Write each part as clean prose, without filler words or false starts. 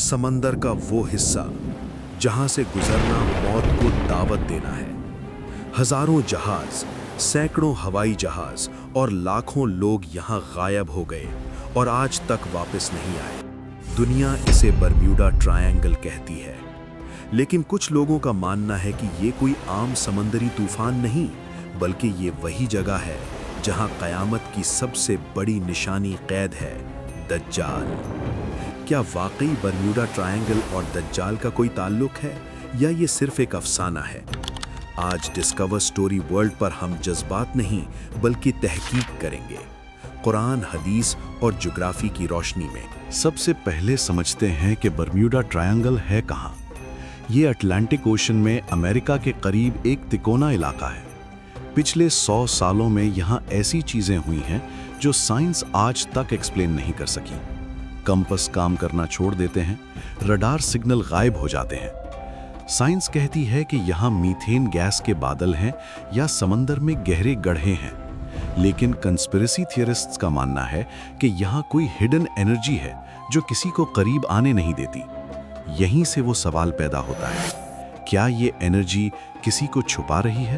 समंदर का वो हिस्सा जहां से गुजरना मौत को दावत देना है। हजारों जहाज, सैकड़ों हवाई जहाज और लाखों लोग यहां गायब हो गए और आज तक वापस नहीं आए। दुनिया इसे बरम्यूडा ट्रायंगल कहती है, लेकिन कुछ लोगों का मानना है कि ये कोई आम समंदरी तूफान नहीं, बल्कि ये वही जगह है जहां कयामत की सबसे बड़ी निशानी कैद है, दज्जाल। क्या वाकई बरम्यूडा ट्रायंगल और दज्जाल का कोई ताल्लुक है या ये सिर्फ एक अफसाना है? आज डिस्कवर स्टोरी वर्ल्ड पर हम जज्बात नहीं बल्कि तहकीक करेंगे, कुरान, हदीस और ज्योग्राफी की रोशनी में। सबसे पहले समझते हैं कि बरम्यूडा ट्रायंगल है कहाँ। ये अटलांटिक ओशन में अमेरिका के करीब एक तिकोना इलाका है। पिछले 100 सालों में यहाँ ऐसी चीज़ें हुई हैं जो साइंस आज तक एक्सप्लेन नहीं कर सकी। कंपास काम करना छोड़ देते हैं, रडार सिग्नल गायब हो जाते हैं। साइंस कहती है कि यहाँ मीथेन गैस के बादल हैं या समंदर में गहरे गड्ढे हैं, लेकिन कंस्पिरेसी थियरिस्ट्स का मानना है कि यहाँ कोई हिडन एनर्जी है जो किसी को करीब आने नहीं देती। यहीं से वो सवाल पैदा होता है, क्या ये एनर्जी किसी को छुपा रही है?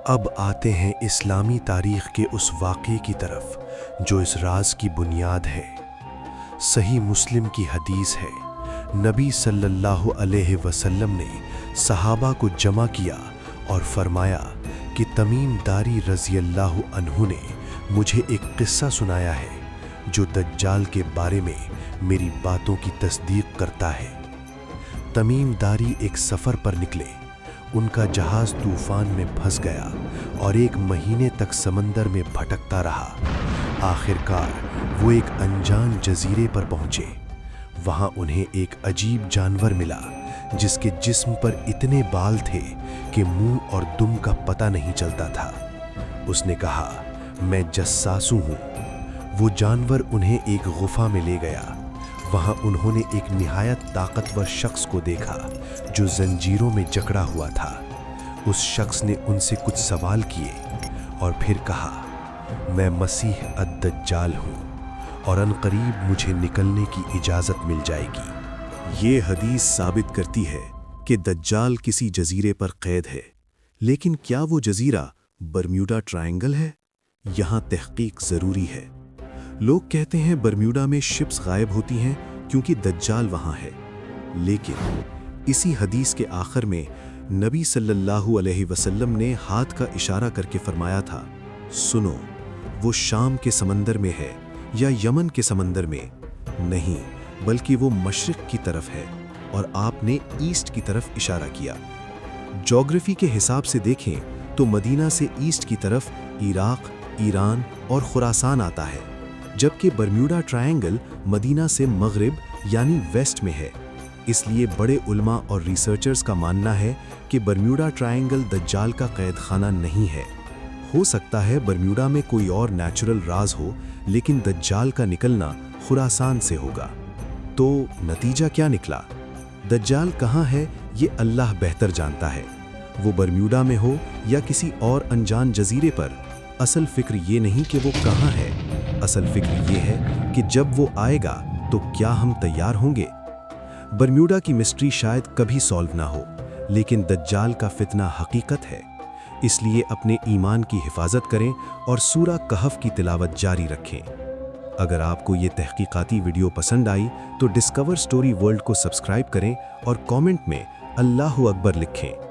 अब आते हैं इस्लामी तारीख के उस वाक़े की तरफ जो इस राज की बुनियाद है। सही मुस्लिम की हदीस है, नबी सल्लल्लाहु अलैहि वसल्लम ने सहाबा को जमा किया और फरमाया कि तमीम दारी रज़ी अल्लाहु अन्हु ने मुझे एक किस्सा सुनाया है जो दज्जाल के बारे में मेरी बातों की तस्दीक करता है। तमीम दारी एक सफ़र पर निकले। उनका जहाज़ तूफ़ान में फंस गया और 1 महीने तक समंदर में भटकता रहा। आखिरकार वो एक अनजान जजीरे पर पहुंचे। वहां उन्हें एक अजीब जानवर मिला जिसके जिस्म पर इतने बाल थे कि मुंह और दुम का पता नहीं चलता था। उसने कहा, मैं जस्सासू हूं। वो जानवर उन्हें एक गुफा में ले गया। वहां उन्होंने एक निहायत ताकतवर शख्स को देखा जो जंजीरों में जकड़ा हुआ था। उस शख्स ने उनसे कुछ सवाल किए और फिर कहा, मैं मसीह अद-दज्जाल हूँ और अनकरीब मुझे निकलने की इजाज़त मिल जाएगी। ये हदीस साबित करती है कि दज्जाल किसी जजीरे पर कैद है, लेकिन क्या वो जजीरा बरम्यूडा ट्रायंगल है? यहाँ तहकीक ज़रूरी है। लोग कहते हैं बरम्यूडा में शिप्स गायब होती हैं क्योंकि दज्जाल वहाँ है, लेकिन इसी हदीस के आखिर में नबी सल्लल्लाहु अलैहि वसल्लम ने हाथ का इशारा करके फरमाया था, सुनो, वो शाम के समंदर में है या यमन के समंदर में नहीं, बल्कि वो मशरिक की तरफ है, और आपने ईस्ट की तरफ इशारा किया। ज्योग्राफी के हिसाब से देखें तो मदीना से ईस्ट की तरफ इराक, ईरान और खुरासान आता है, जबकि बरम्यूडा ट्रायंगल मदीना से मगरिब यानी वेस्ट में है। इसलिए बड़े उलमा और रिसर्चर्स का मानना है कि बरम्यूडा ट्रायंगल दज्जाल का कैद खाना नहीं है। हो सकता है बरम्यूडा में कोई और नेचुरल राज हो, लेकिन दज्जाल का निकलना खुरासान से होगा। तो नतीजा क्या निकला? दज्जाल कहाँ है ये अल्लाह बेहतर जानता है। वो बरम्यूडा में हो या किसी और अनजान जजीरे पर, असल फिक्र ये नहीं कि वो कहाँ है, असल फिक्र ये है कि जब वो आएगा तो क्या हम तैयार होंगे। बरम्यूडा की मिस्ट्री शायद कभी सॉल्व ना हो, लेकिन दज्जाल का फितना हकीकत है। इसलिए अपने ईमान की हिफाजत करें और सूरा कहफ की तिलावत जारी रखें। अगर आपको ये तहकीकाती वीडियो पसंद आई तो डिस्कवर स्टोरी वर्ल्ड को सब्सक्राइब करें और कमेंट में अल्लाहु अकबर लिखें।